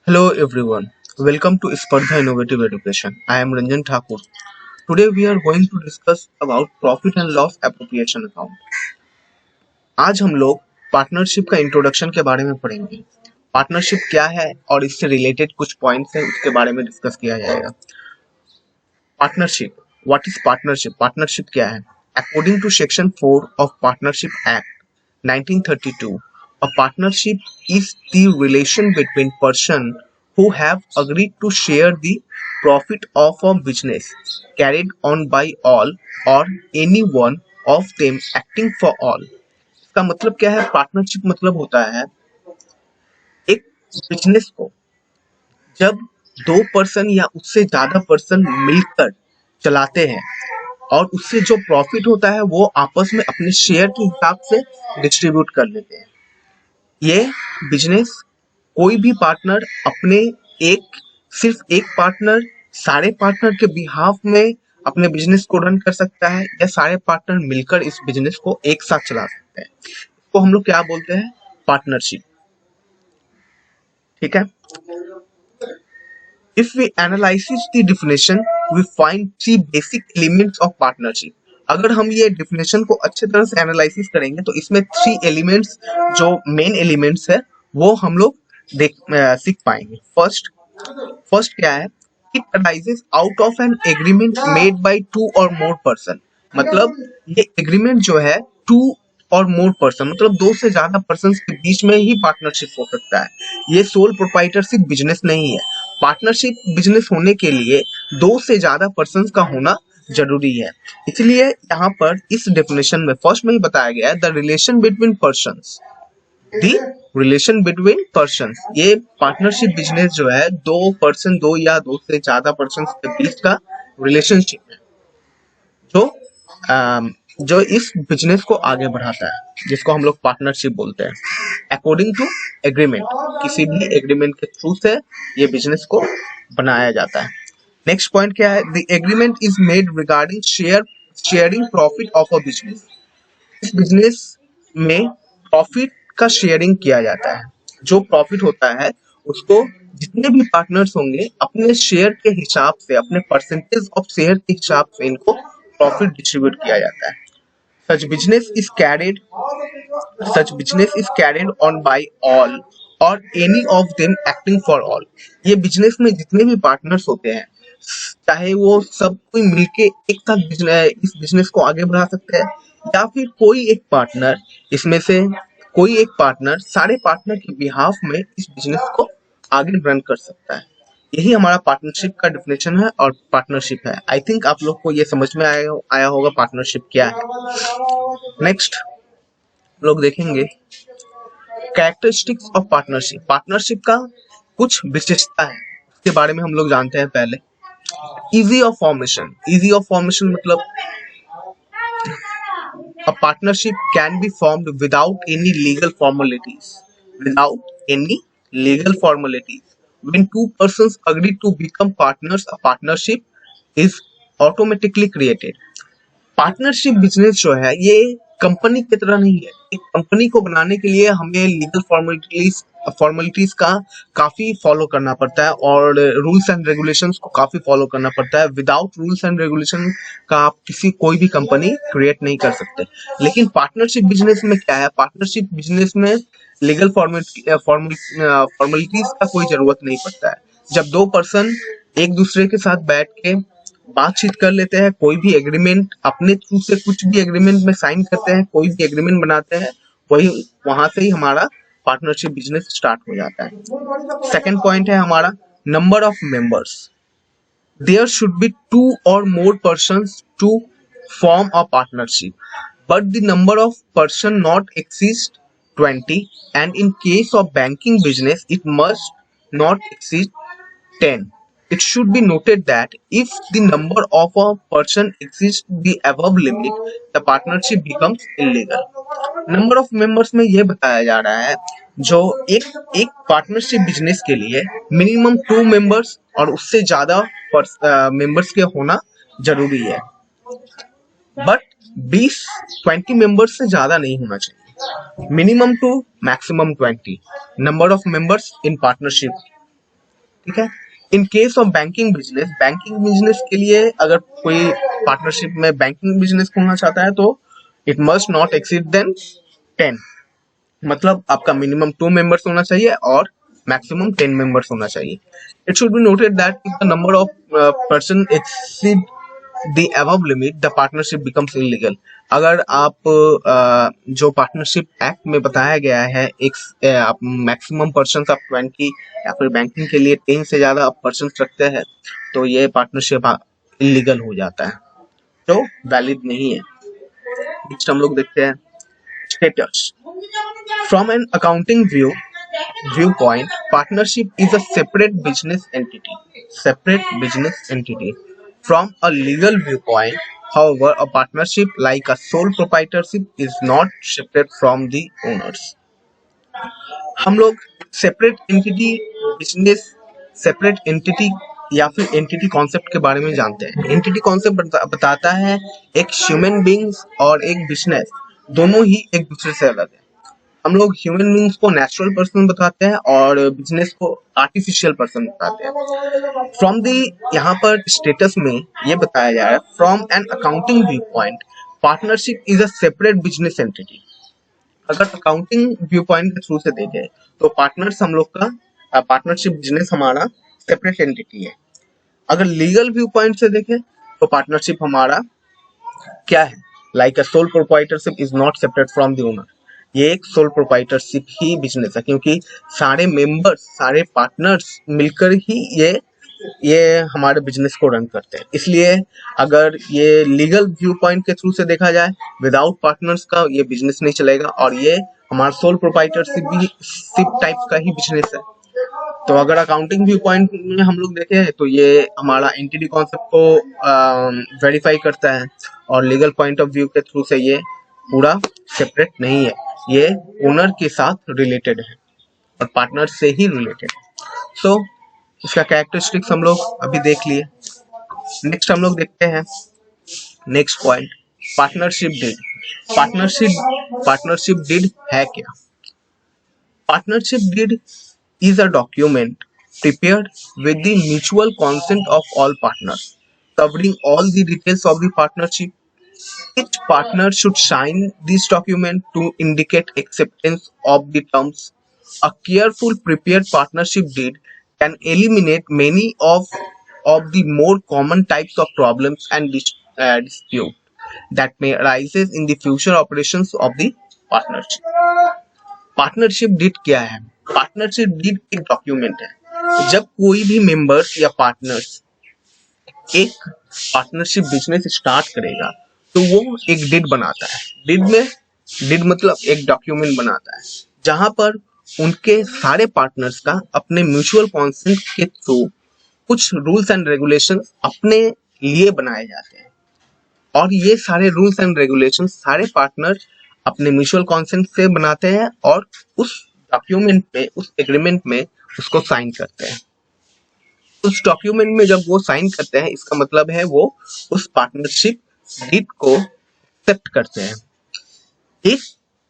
Hello everyone, welcome to Spardha Innovative Education. I am Ranjan Thakur. Today we are going to discuss about profit and loss appropriation account. आज हम लोग partnership का introduction के बारे में पढ़ेंगे। Partnership क्या है और इससे रिलेटेड कुछ पॉइंट्स हैं उसके बारे में डिस्कस किया जाएगा। Partnership, what is partnership? Partnership क्या है? According to section 4 of partnership act 1932, a partnership is the relation between person who have agreed to share the profit of a business carried on by all or any one of them acting for all. इसका मतलब क्या है? Partnership मतलब होता है एक business को जब दो पर्सन या उससे ज्यादा पर्सन मिलकर चलाते हैं और उससे जो प्रॉफिट होता है वो आपस में अपने शेयर के हिसाब से डिस्ट्रीब्यूट कर लेते हैं। ये बिजनेस कोई भी पार्टनर अपने सिर्फ एक पार्टनर सारे पार्टनर के बिहाफ में अपने बिजनेस को रन कर सकता है या सारे पार्टनर मिलकर इस बिजनेस को एक साथ चला सकते हैं। इसको हम लोग क्या बोलते हैं? पार्टनरशिप। ठीक है। If we analyze the definition, we find three basic elements of partnership. अगर हम ये डिफिनेशन को अच्छे तरह से एनालिसिस करेंगे तो इसमें थ्री एलिमेंट्स जो मेन एलिमेंट्स है वो हम लोग सीख पाएंगे। फर्स्ट क्या है? It arises out of an agreement made by two और मोर पर्सन। मतलब ये एग्रीमेंट जो है टू और मोर पर्सन मतलब दो से ज्यादा पर्सन के बीच में ही पार्टनरशिप हो सकता है। ये सोल प्रोप्राइटरशिप बिजनेस नहीं है। पार्टनरशिप बिजनेस होने के लिए दो से ज्यादा पर्सन का होना जरूरी है। इसलिए यहाँ पर इस डेफिनेशन में फर्स्ट में ही बताया गया है the relation between persons. The relation between persons, ये पार्टनरशिप बिजनेस जो है दो या दो से ज्यादा पर्सन के बीच का रिलेशनशिप है जो इस बिजनेस को आगे बढ़ाता है, जिसको हम लोग पार्टनरशिप बोलते हैं। अकॉर्डिंग टू एग्रीमेंट, किसी भी एग्रीमेंट के थ्रू से ये बिजनेस को बनाया जाता है। नेक्स्ट पॉइंट क्या है? The agreement is made regarding sharing profit of a business. इस बिजनेस में प्रॉफिट का शेयरिंग किया जाता है। जो प्रॉफिट होता है उसको जितने भी पार्टनर्स होंगे अपने शेयर के हिसाब से, अपने परसेंटेज ऑफ शेयर के हिसाब से इनको प्रॉफिट डिस्ट्रीब्यूट किया जाता है। Such business is carried on by all or any of them acting for all. ये बिजनेस में जितने भी पार्टनर्स होते हैं चाहे वो सब कोई मिलके एक साथ इस बिजनेस को आगे बढ़ा सकते हैं या फिर कोई एक पार्टनर इसमें से कोई एक पार्टनर सारे पार्टनर के बिहाफ में इस बिजनेस को आगे रन कर सकता है। यही हमारा पार्टनरशिप का डेफिनेशन है और पार्टनरशिप है। आई थिंक आप लोग को ये समझ में आया होगा पार्टनरशिप क्या है। नेक्स्ट लोग देखेंगे कैरेक्टरिस्टिक्स ऑफ पार्टनरशिप। पार्टनरशिप का कुछ विशेषता है उसके बारे में हम लोग जानते हैं पहले। इजी ऑफ फॉर्मेशन मतलब a partnership can be formed without any legal formalities. When two persons agree to become partners, a partnership is automatically created. Partnership business जो है ये कंपनी की तरह नहीं है। एक कंपनी को बनाने के लिए हमें लीगल फॉर्मेलिटीज का काफी फॉलो करना पड़ता है और रूल्स एंड रेगुलेशंस को काफी फॉलो करना पड़ता है। विदाउट रूल्स एंड रेगुलेशन का आप कोई भी कंपनी क्रिएट नहीं कर सकते। लेकिन पार्टनरशिप बिजनेस में क्या है? पार्टनरशिप बिजनेस में लीगल फॉर्मेलिटीज का कोई जरूरत नहीं पड़ता है। जब दो पर्सन एक दूसरे के साथ बैठ के बातचीत कर लेते हैं, कोई भी एग्रीमेंट अपने थ्रू से कुछ भी एग्रीमेंट में साइन करते हैं, कोई भी एग्रीमेंट बनाते हैं, वहां से ही हमारा पार्टनरशिप बिजनेस स्टार्ट हो जाता है। सेकंड पॉइंट है हमारा number of members. There should be 2 or more persons to form a partnership, but the number of person not exceed 20, and in case of banking business it must not exceed 10. It should be noted that if the number of a person exceeds the above limit, the partnership becomes illegal. Number of members में ये बताया जा रहा है जो एक partnership business के लिए मिनिमम 2 मेंबर्स और उससे ज्यादा मेंबर्स के होना जरूरी है, बट 20 मेंबर्स से ज्यादा नहीं होना चाहिए। Minimum 2, maximum 20 number of members in partnership ठीक है। इन केस ऑफ बैंकिंग बिजनेस के लिए अगर कोई पार्टनरशिप में बैंकिंग बिजनेस खोलना चाहता है तो it must not exceed then 10, मतलब आपका मिनिमम 2 मेंबर्स होना चाहिए और मैक्सिमम 10 मेंबर्स होना चाहिए। It should be noted that if the number of person exceed the above limit the partnership becomes illegal. अगर आप जो पार्टनरशिप एक्ट में बताया गया है एक मैक्सिमम पर्सन आप 20 या फिर बैंकिंग के लिए 10 से ज्यादा आप पर्सन रखते हैं तो ये पार्टनरशिप इलीगल हो जाता है, तो वैलिड नहीं है। नेक्स्ट हम लोग देखते हैं status. From an accounting viewpoint, partnership is a separate business entity. From a legal viewpoint, however, a partnership like a sole proprietorship is not separate from the owners. हम लोग सेपरेट एंटिटी या फिर entity concept के बारे में जानते हैं। Entity concept बताता है एक ह्यूमन बींग्स और एक बिजनेस दोनों ही एक दूसरे से अलग है। हम लोग ह्यूमन बींग्स को नेचुरल पर्सन बताते हैं और बिजनेस को आर्टिफिशियल पर्सन बताते हैं। फ्रॉम दी यहाँ पर स्टेटस में ये बताया जा रहा है from an accounting view point partnership is a separate business entity. अगर अकाउंटिंग व्यू पॉइंट के थ्रू से देखें तो पार्टनर्स हम लोग का पार्टनरशिप बिजनेस हमारा सेपरेट एंटिटी है। अगर लीगल व्यू पॉइंट से देखें तो पार्टनरशिप हमारा क्या है, like a sole proprietorship is not separate from the owner. ये एक सोल प्रोप्राइटरशिप ही बिजनेस है क्योंकि सारे मेंबर्स सारे पार्टनर्स मिलकर ही ये हमारे बिजनेस को रन करते हैं। इसलिए अगर ये लीगल व्यू पॉइंट के थ्रू से देखा जाए विदाउट पार्टनर्स का ये बिजनेस नहीं चलेगा और ये हमारा सोल प्रोप्राइटरशिप टाइप का ही बिजनेस है। तो अगर अकाउंटिंग व्यू पॉइंट में हम लोग देखें तो ये हमारा एंटिटी कॉन्सेप्ट को वेरीफाई करता है और लीगल पॉइंट ऑफ व्यू के थ्रू से ये पूरा सेपरेट नहीं है, ये ओनर के साथ रिलेटेड है और पार्टनर से ही रिलेटेड है। सो इसका कैरेक्टरिस्टिक्स हम लोग अभी देख लिए। नेक्स्ट हम लोग देखते हैं next point partnership deed. Partnership deed है क्या? Partnership deed is a document prepared with the mutual consent of all partners, covering all the details of the partnership. Each partner should sign this document to indicate acceptance of the terms. A careful prepared partnership deed can eliminate many of the more common types of problems and dispute that may arise in the future operations of the partnership. Partnership deed क्या है? Partnership deed एक document है। जब कोई भी members या partners एक partnership business start करेगा तो वो एक डीड बनाता है। डीड मतलब एक डॉक्यूमेंट बनाता है जहां पर उनके सारे पार्टनर्स का अपने म्यूचुअल कॉन्सेंट के थ्रू कुछ रूल्स एंड रेगुलेशंस अपने लिए बनाए जाते हैं और ये सारे रूल्स एंड रेगुलेशन सारे पार्टनर अपने म्यूचुअल कॉन्सेंट से बनाते हैं और उस डॉक्यूमेंट पे उस एग्रीमेंट में उसको साइन करते हैं। उस डॉक्यूमेंट में जब वो साइन करते हैं इसका मतलब है वो उस पार्टनरशिप डीड को एक्सेप्ट करते हैं। एक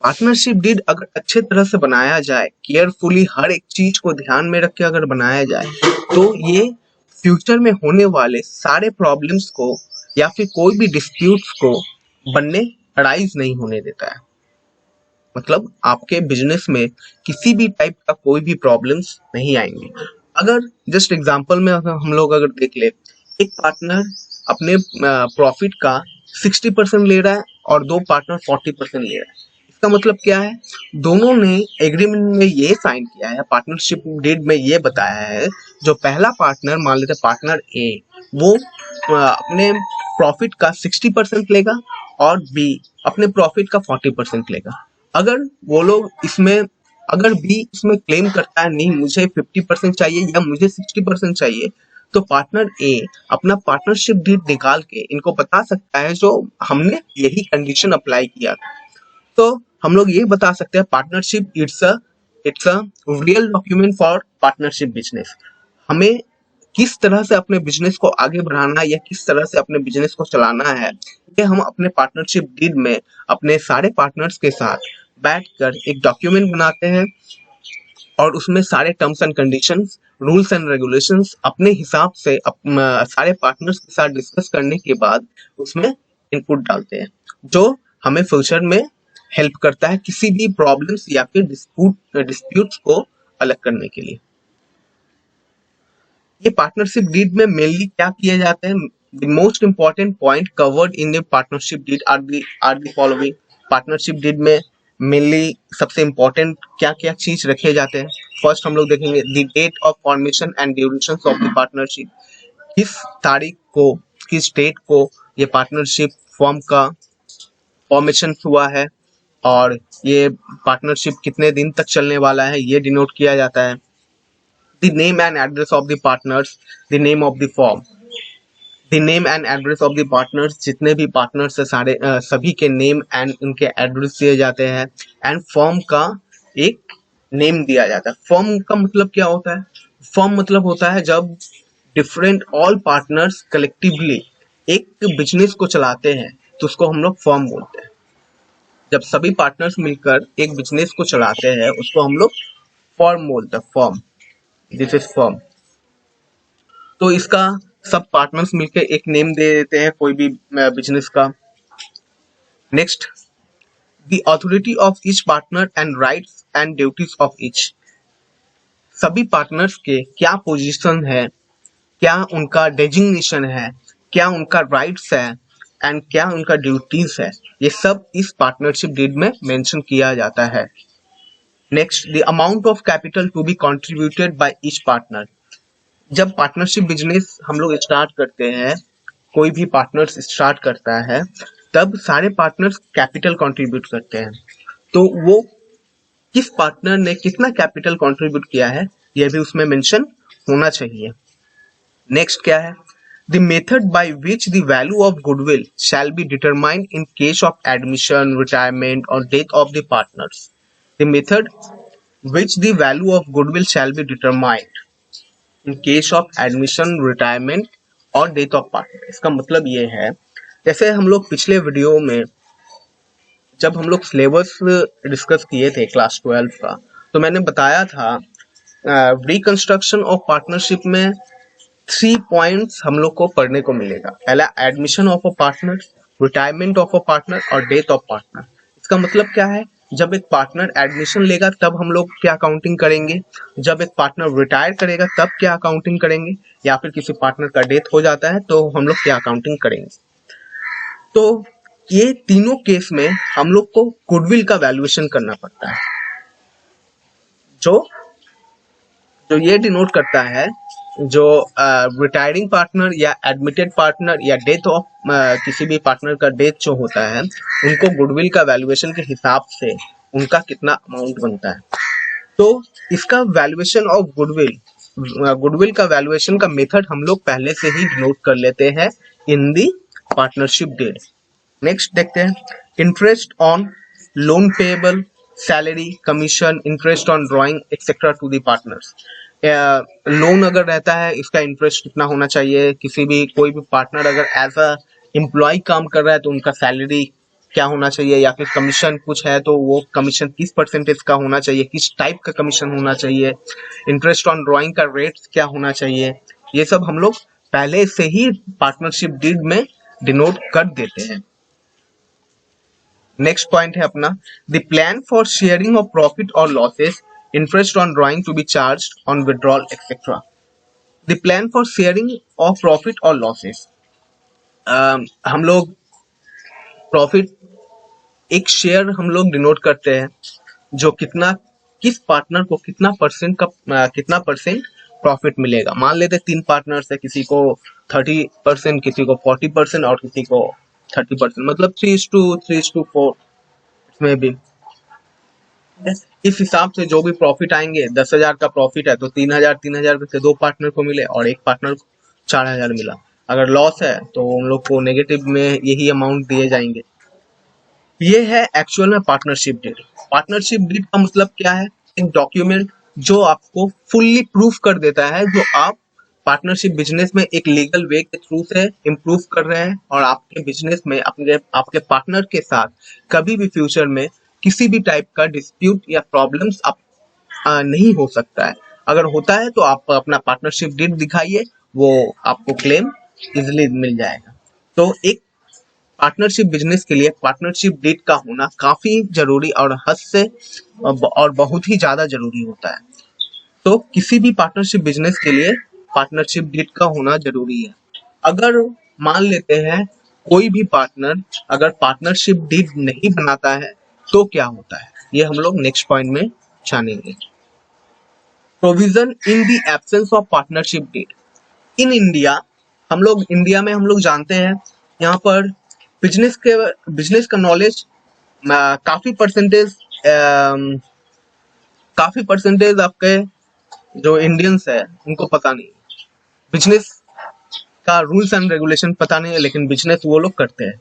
पार्टनरशिप डीड अगर अच्छे तरह से बनाया जाए, केयरफुली हर एक चीज को ध्यान में रख के अगर बनाया जाए तो ये फ्यूचर में होने वाले सारे प्रॉब्लम्स को या फिर कोई भी डिस्प्यूट्स को बनने अराइज नहीं होने देता है। मतलब आपके बिजनेस में किसी भी टाइप का कोई भी प्रॉब्लम्स नहीं आएंगे। अगर जस्ट एग्जांपल में अगर हम लोग अगर देख ले, एक पार्टनर अपने प्रॉफिट का 60% ले रहा है और दो पार्टनर 40% ले रहा है, इसका मतलब क्या है? दोनों ने एग्रीमेंट में ये साइन किया है, पार्टनरशिप डीड में ये बताया है, जो पहला पार्टनर मान लेते हैं पार्टनर ए, वो अपने प्रॉफिट का 60% लेगा और बी अपने प्रॉफिट का 40% लेगा। अगर वो लोग इसमें अगर बी इसमें क्लेम करता है नहीं मुझे 50% चाहिए या मुझे 60% चाहिए, तो पार्टनर ए अपना पार्टनरशिप डीड निकाल के इनको बता सकता है जो हमने यही कंडीशन अप्लाई किया था। तो हम लोग ये बता सकते हैं partnership it's a real document for partnership business. हमें किस तरह से अपने बिजनेस को आगे बढ़ाना या किस तरह से अपने बिजनेस को चलाना है, ये हम अपने पार्टनरशिप डीड में अपने सारे पार्टनर्स के साथ बैठकर एक डॉक्यूमेंट बनाते हैं और उसमें सारे terms and conditions, rules and regulations अपने हिसाब से सारे पार्टनर्स के साथ डिस्कस करने के बाद उसमें इनपुट डालते हैं, जो हमें फ्यूचर में हेल्प करता है किसी भी प्रॉब्लम्स या फिर डिस्प्यूट्स को अलग करने के लिए। ये पार्टनरशिप डीड में मेनली क्या किए जाते हैं? The most important point covered in the partnership deed are the following. Partnership deed में मेनली सबसे इंपॉर्टेंट क्या क्या चीज रखे जाते हैं? फर्स्ट हम लोग देखेंगे the date of formation and duration of the partnership. किस तारीख को, किस डेट को ये पार्टनरशिप फॉर्म का फॉर्मेशन हुआ है और ये पार्टनरशिप कितने दिन तक चलने वाला है, ये डिनोट किया जाता है। The name and address of the partners, the name of the firm, the name and address of the partners, जितने भी पार्टनर्स है सारे सभी के नेम एंड उनके एड्रेस दिए जाते हैं एंड फर्म का एक नेम दिया जाता है। फर्म का मतलब क्या होता है? फर्म मतलब होता है जब डिफरेंट ऑल पार्टनर्स कलेक्टिवली एक बिजनेस को चलाते हैं तो उसको हम लोग फर्म बोलते हैं। जब सभी पार्टनर्स मिलकर एक बिजनेस को चलाते हैं उसको हम लोग फर्म बोलते हैं, फर्म। This is firm. तो इसका सब पार्टनर्स मिलके एक नेम दे देते हैं कोई भी बिजनेस का। Next, the authority of each partner and rights and duties of each. सभी पार्टनर्स के क्या पोजीशन है, क्या उनका डेजिग्नेशन है, क्या उनका राइट्स है एंड क्या उनका ड्यूटीज है, ये सब इस पार्टनरशिप डीड में मेंशन किया जाता है। Next, the amount of capital to be contributed by each partner. जब पार्टनरशिप बिजनेस हम लोग स्टार्ट करते हैं, कोई भी पार्टनर्स स्टार्ट करता है, तब सारे पार्टनर्स कैपिटल कंट्रीब्यूट करते हैं। तो वो किस पार्टनर ने कितना कैपिटल कंट्रीब्यूट किया है यह भी उसमें मेंशन होना चाहिए। नेक्स्ट क्या है? The method by which the value of goodwill shall be determined in case of admission, retirement और death of the partners. The method which the value of goodwill shall be determined in case of admission, retirement और death of partner. इसका मतलब ये है, जैसे हम लोग पिछले वीडियो में जब हम लोग सिलेबस डिस्कस किए थे क्लास 12 का, तो मैंने बताया था रिकंस्ट्रक्शन ऑफ पार्टनरशिप में 3 पॉइंट्स हम लोग को पढ़ने को मिलेगा। पहला admission of a partner, retirement of a partner और डेथ ऑफ पार्टनर। इसका मतलब क्या है? जब एक पार्टनर एडमिशन लेगा तब हम लोग क्या अकाउंटिंग करेंगे, जब एक पार्टनर रिटायर करेगा तब क्या अकाउंटिंग करेंगे, या फिर किसी पार्टनर का डेथ हो जाता है तो हम लोग क्या अकाउंटिंग करेंगे। तो ये तीनों केस में हम लोग को गुडविल का वैल्यूएशन करना पड़ता है, जो ये डिनोट करता है जो रिटायरिंग पार्टनर या एडमिटेड पार्टनर या डेथ ऑफ किसी भी पार्टनर का डेथ जो होता है, उनको गुडविल का वैल्यूएशन के हिसाब से उनका कितना अमाउंट बनता है। तो इसका वैल्यूएशन ऑफ गुडविल का वैल्यूएशन का मेथड हम लोग पहले से ही डिनोट कर लेते हैं in the partnership deed. Next देखते हैं, interest on loan payable, salary, commission, interest on drawing etcetera to the partners. Loan अगर रहता है इसका इंटरेस्ट कितना होना चाहिए, किसी भी कोई भी पार्टनर अगर एज अ एम्प्लॉय काम कर रहा है तो उनका सैलरी क्या होना चाहिए, या फिर कमीशन कुछ है तो वो कमीशन किस परसेंटेज का होना चाहिए, किस टाइप का कमीशन होना चाहिए, इंटरेस्ट ऑन ड्रॉइंग का रेट क्या होना चाहिए, ये सब हम लोग पहले से ही पार्टनरशिप डीड में डिनोट कर देते हैं। नेक्स्ट पॉइंट है अपना, the plan for sharing of profit और losses, interest on drawing to be charged on withdrawal etc. The plan for sharing of profit or losses, हम लोग प्रॉफिट एक शेयर हम लोग डिनोट करते हैं जो कितना, किस पार्टनर को कितना परसेंट प्रॉफिट मिलेगा। मान लेते 3 पार्टनर्स है, किसी को 30%, किसी को 40% और किसी को 30%, मतलब 3:4 इसमें भी। इस हिसाब से जो भी प्रॉफिट आएंगे, 10,000 का प्रॉफिट है तो 3,000 में से 2 पार्टनर को मिले और एक पार्टनर को 4,000 मिला। अगर लॉस है तो उन लोग को नेगेटिव में यही अमाउंट दिए जाएंगे। ये है एक्चुअल में पार्टनरशिप डीड। पार्टनरशिप डीड का मतलब क्या है? एक डॉक्यूमेंट जो आपको फुल्ली प्रूफ कर देता है जो आप पार्टनरशिप बिजनेस में एक लीगल वे के थ्रू से इम्प्रूव कर रहे हैं और आपके बिजनेस में आपके पार्टनर के साथ कभी भी फ्यूचर में किसी भी टाइप का डिस्प्यूट या प्रॉब्लम्स आप नहीं हो सकता है। अगर होता है तो आप अपना पार्टनरशिप डीड दिखाइए, वो आपको क्लेम इजिली मिल जाएगा। तो एक पार्टनरशिप बिजनेस के लिए पार्टनरशिप डीड का होना काफी जरूरी और हद से और बहुत ही ज्यादा जरूरी होता है। तो किसी भी पार्टनरशिप बिजनेस के लिए पार्टनरशिप डीड का होना जरूरी है। अगर मान लेते हैं कोई भी पार्टनर अगर पार्टनरशिप डीड नहीं बनाता है तो क्या होता है, ये हम लोग नेक्स्ट पॉइंट में जानेंगे। Provision in the absence of partnership deed in India. India में हम लोग जानते हैं यहाँ पर बिजनेस का नॉलेज काफी परसेंटेज आपके जो इंडियंस है उनको पता नहीं। बिजनेस का रूल्स एंड रेगुलेशन पता नहीं है, लेकिन बिजनेस वो लोग करते हैं।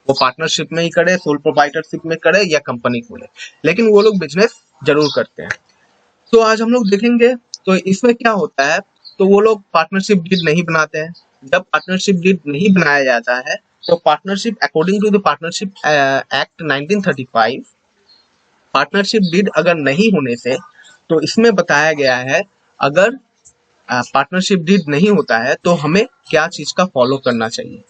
वो पार्टनरशिप में ही करे, सोल प्रोप्राइटरशिप में करे या कंपनी खोले, लेकिन वो लोग बिजनेस जरूर करते हैं। तो आज हम लोग देखेंगे तो इसमें क्या होता है। तो वो लोग पार्टनरशिप डीड नहीं बनाते हैं। जब पार्टनरशिप डीड नहीं बनाया जाता है तो partnership according to the partnership act 1935 partnership deed अगर नहीं होने से, तो इसमें बताया गया है अगर पार्टनरशिप डीड नहीं होता है तो हमें क्या चीज का फॉलो करना चाहिए।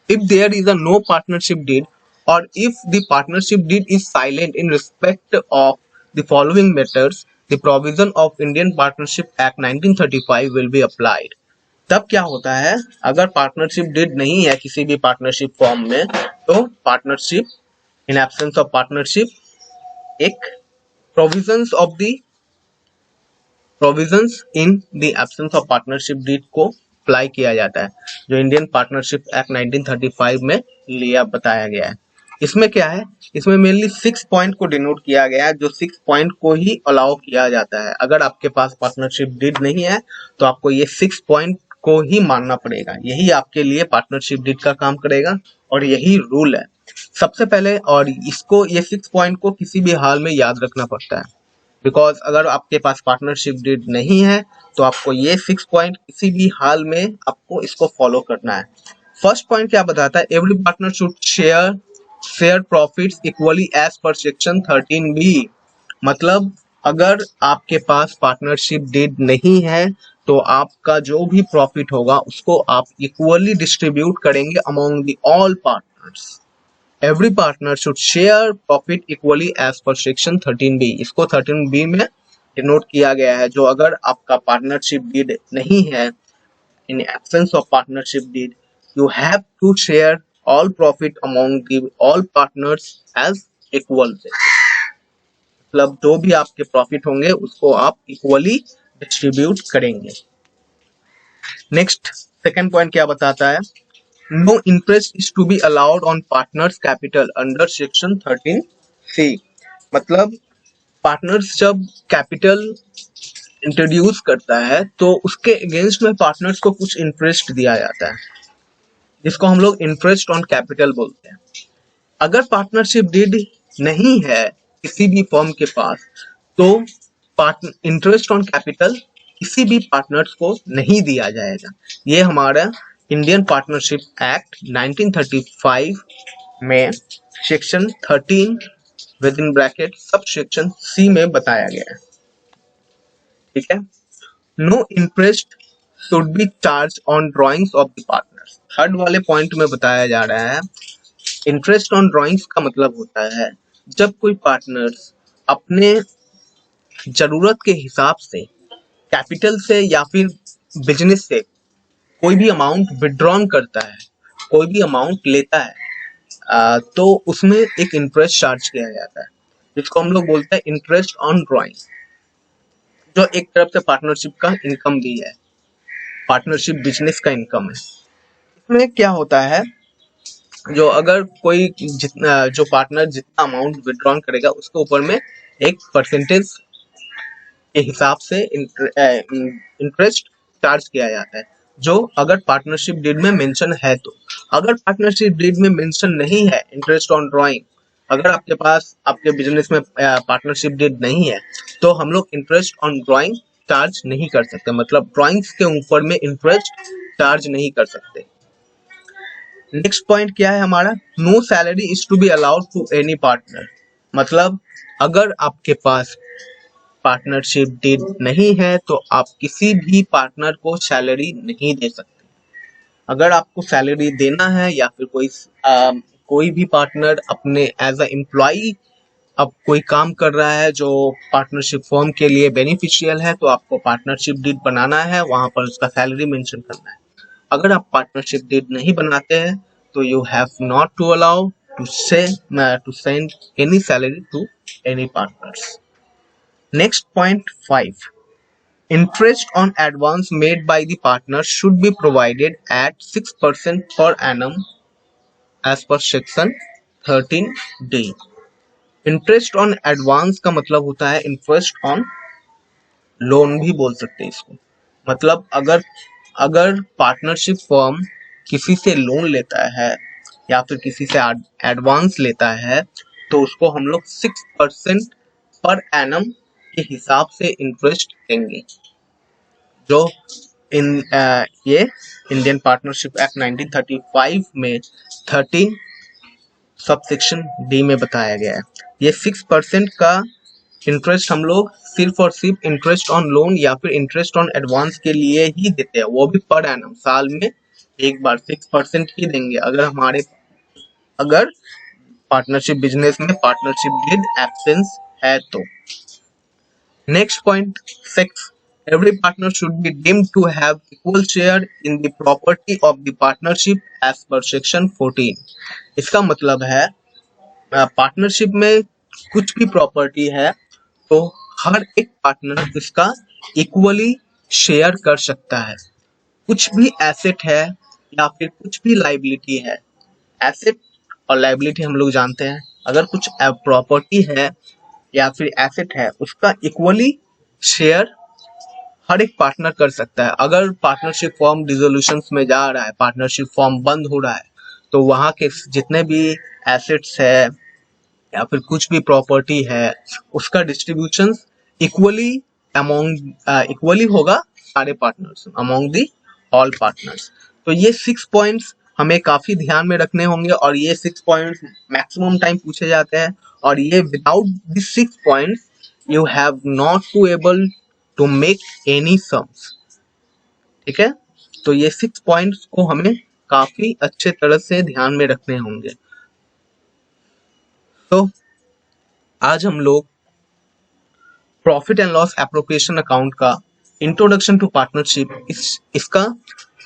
If there is a no partnership deed or if the partnership deed is silent in respect of the following matters, the provision of Indian Partnership Act 1935 will be applied. तब क्या होता है, अगर पार्टनरशिप डीड नहीं है किसी भी partnership form में, तो partnership in absence of partnership act provisions in the absence of partnership deed को अप्लाई किया जाता है, जो इंडियन पार्टनरशिप एक्ट 1935 में लिया बताया गया है। इसमें क्या है, इसमें मेनली 6 पॉइंट को डिनोट किया गया है, जो 6 पॉइंट को ही अलाउ किया जाता है। अगर आपके पास पार्टनरशिप डीड नहीं है तो आपको ये 6 पॉइंट को ही मानना पड़ेगा। यही आपके लिए पार्टनरशिप डीड का काम करेगा और यही रूल है सबसे पहले। और इसको ये 6 पॉइंट को किसी भी हाल में याद रखना पड़ता है, बिकॉज अगर आपके पास पार्टनरशिप डीड नहीं है तो आपको ये 6 पॉइंट किसी भी हाल में आपको इसको फॉलो करना है। फर्स्ट पॉइंट क्या बताता है, every partner should share profits equally as per section 13B। मतलब अगर आपके पास पार्टनरशिप डीड नहीं है तो आपका जो भी प्रॉफिट होगा उसको आप इक्वली डिस्ट्रीब्यूट करेंगे among the all partners. Every partner should share profit equally as per section 13B। इसको 13B में डिनोट किया गया है, जो अगर आपका पार्टनरशिप डीड नहीं है, in absence of partnership deed you have to share all profit among the all partners as equal. मतलब जो भी आपके प्रॉफिट होंगे उसको आप इक्वली डिस्ट्रीब्यूट करेंगे। नेक्स्ट सेकंड पॉइंट क्या बताता है, no interest is to be allowed on partners capital under section 13C। मतलब पार्टनर्स जब कैपिटल इंट्रोड्यूस करता है तो उसके अगेंस्ट में पार्टनर्स को कुछ इंटरेस्ट दिया जाता है, जिसको हम लोग इंटरेस्ट ऑन कैपिटल बोलते हैं। अगर पार्टनरशिप डीड नहीं है किसी भी फर्म के पास तो इंटरेस्ट ऑन कैपिटल किसी भी पार्टनर्स को नहीं दिया जाएगा। ये हमारा इंडियन पार्टनरशिप एक्ट 1935 में section 13 with in bracket sub section C में बताया गया है। ठीक है, no interest should be charge on drawings of the partners. Third वाले पॉइंट में बताया जा रहा है, इंटरेस्ट ऑन ड्रॉइंग्स का मतलब होता है जब कोई पार्टनर्स अपने जरूरत के हिसाब से कैपिटल से या फिर बिजनेस से कोई भी अमाउंट विड्रॉन करता है, कोई भी अमाउंट लेता है, तो उसमें एक इंटरेस्ट चार्ज किया जाता है, जिसको हम लोग बोलते हैं इंटरेस्ट ऑन ड्रॉइंग, जो एक तरफ से पार्टनरशिप का इनकम भी है, पार्टनरशिप बिजनेस का इनकम है। इसमें क्या होता है, जो अगर कोई जो पार्टनर जितना अमाउंट विड्रॉन करेगा उसके ऊपर में एक परसेंटेज के हिसाब से इंटरेस्ट चार्ज किया जाता है, जो अगर पार्टनरशिप डीड में मेंशन है तो। अगर पार्टनरशिप डीड में मेंशन नहीं है इंटरेस्ट ऑन ड्रॉइंग, अगर आपके पास आपके बिजनेस में पार्टनरशिप डीड नहीं है तो हम लोग इंटरेस्ट ऑन ड्रॉइंग चार्ज नहीं कर सकते, मतलब ड्रॉइंग्स के ऊपर में इंटरेस्ट चार्ज नहीं कर सकते। नेक्स्ट पॉइंट क्या है हमारा, no salary is to be allowed to any partner. मतलब अगर आपके पास पार्टनरशिप डीड नहीं है तो आप किसी भी पार्टनर को सैलरी नहीं दे सकते। अगर आपको सैलरी देना है या फिर कोई भी पार्टनर अपने एज अ एम्प्लॉय अब कोई काम कर रहा है जो पार्टनरशिप फर्म के लिए बेनिफिशियल है, तो आपको पार्टनरशिप डीड बनाना है, वहां पर उसका सैलरी मेंशन करना है। अगर आप पार्टनरशिप डीड नहीं बनाते हैं तो you have not to allow to send any salary to any partners. Next point 5, interest on advance made by the partner should be provided at 6% per annum as per section 13D। Interest on advance का मतलब होता है interest on loan भी बोल सकते हैं इसको। मतलब अगर पार्टनरशिप फर्म किसी से लोन लेता है या फिर किसी से एडवांस लेता है तो उसको हम लोग 6% पर एनम के हिसाब से इंटरेस्ट देंगे, जो ये इंडियन पार्टनरशिप एक्ट 1935 में 13 सबसेक्शन डी में बताया गया है। ये 6% का इंटरेस्ट हम लोग सिर्फ और सिर्फ इंटरेस्ट ऑन लोन या फिर इंटरेस्ट ऑन एडवांस के लिए ही देते हैं, वो भी पर एनम, साल में एक बार 6% ही देंगे अगर पार्टनरशिप बिजनेस में पार्टनरशिप डीड एब्सेंस है तो। Next point 6, every partner should be deemed to have equal share in the property of the partnership as per section 14। इसका मतलब है पार्टनरशिप में कुछ भी प्रॉपर्टी है तो हर एक पार्टनर इसका इक्वली शेयर कर सकता है। कुछ भी एसेट है या फिर कुछ भी लाइबिलिटी है, एसेट और लाइबिलिटी हम लोग जानते हैं, अगर कुछ प्रॉपर्टी है या फिर एसेट है उसका इक्वली शेयर हर एक पार्टनर कर सकता है। अगर पार्टनरशिप फॉर्म डिसोल्यूशन में जा रहा है, पार्टनरशिप फॉर्म बंद हो रहा है, तो वहां के जितने भी एसेट्स है या फिर कुछ भी प्रॉपर्टी है उसका डिस्ट्रीब्यूशन इक्वली होगा सारे partners among the all partners. तो ये 6 पॉइंट्स हमें काफी ध्यान में रखने होंगे और ये 6 पॉइंट्स मैक्सिमम टाइम पूछे जाते हैं और ये without this 6 points you have not to able to make any sums. ठीक है, तो ये 6 पॉइंट्स को हमें काफी अच्छे तरह से ध्यान में रखने होंगे। तो आज हम लोग profit and loss appropriation account का इंट्रोडक्शन टू पार्टनरशिप इसका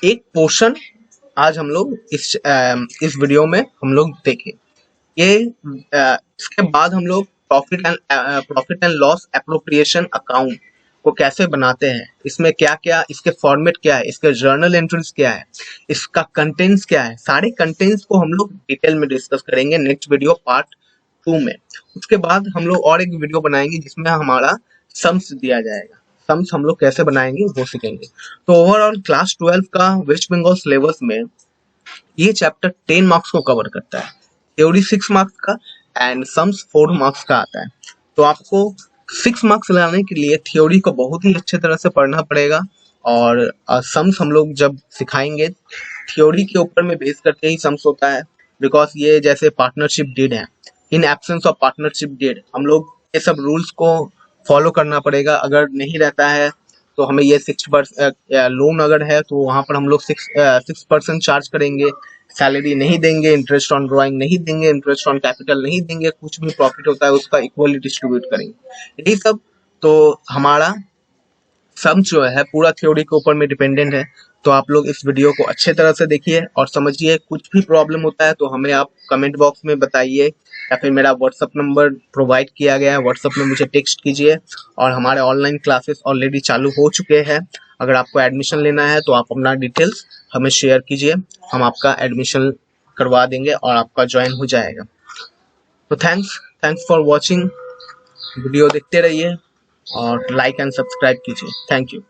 एक पोर्शन आज हम लोग इस वीडियो में हम लोग देखें। इसके बाद हम लोग profit and loss appropriation account को कैसे बनाते हैं, इसमें क्या क्या, इसके फॉर्मेट क्या है, इसके जर्नल एंट्रीज क्या है, इसका कंटेंट्स क्या है, सारे कंटेंट्स को हम लोग डिटेल में डिस्कस करेंगे नेक्स्ट वीडियो पार्ट 2 में। उसके बाद हम लोग और एक वीडियो बनाएंगे जिसमें हमारा सम्स दिया जाएगा, सम्स हम लोग कैसे बनाएंगे वो सीखेंगे। तो ओवरऑल क्लास 12 का वेस्ट बंगाल सिलेबस में ये चैप्टर 10 मार्क्स को कवर करता है, थ्योरी 6 मार्क्स का एंड सम्स 4 मार्क्स का आता है। तो आपको 6 मार्क्स लाने के लिए थ्योरी को बहुत ही अच्छे तरह से पढ़ना पड़ेगा और सम्स हम लोग जब सिखाएंगे थ्योरी के ऊपर में बेस करके ही सम्स होता है, बिकॉज ये जैसे पार्टनरशिप डीड है, in absence of partnership deed हम लोग ये सब रूल्स को फॉलो करना पड़ेगा। अगर नहीं रहता है तो हमें ये 6% लोन अगर है तो वहां पर हम लोग 6% चार्ज करेंगे, सैलरी नहीं देंगे, इंटरेस्ट ऑन ड्रॉइंग नहीं देंगे, इंटरेस्ट ऑन कैपिटल नहीं देंगे, कुछ भी प्रॉफिट होता है उसका इक्वली डिस्ट्रीब्यूट करेंगे। यही सब तो हमारा सम जो है पूरा थ्योरी के ऊपर में डिपेंडेंट है। तो आप लोग इस वीडियो को अच्छे तरह से देखिए और समझिए। कुछ भी प्रॉब्लम होता है तो हमें आप कमेंट बॉक्स में बताइए या फिर मेरा व्हाट्सअप नंबर प्रोवाइड किया गया है, व्हाट्सअप में मुझे टेक्स्ट कीजिए। और हमारे ऑनलाइन क्लासेस ऑलरेडी चालू हो चुके हैं, अगर आपको एडमिशन लेना है तो आप अपना डिटेल्स हमें शेयर कीजिए, हम आपका एडमिशन करवा देंगे और आपका ज्वाइन हो जाएगा। तो थैंक्स फॉर वॉचिंग, वीडियो देखते रहिए और लाइक एंड सब्सक्राइब कीजिए। Thank you.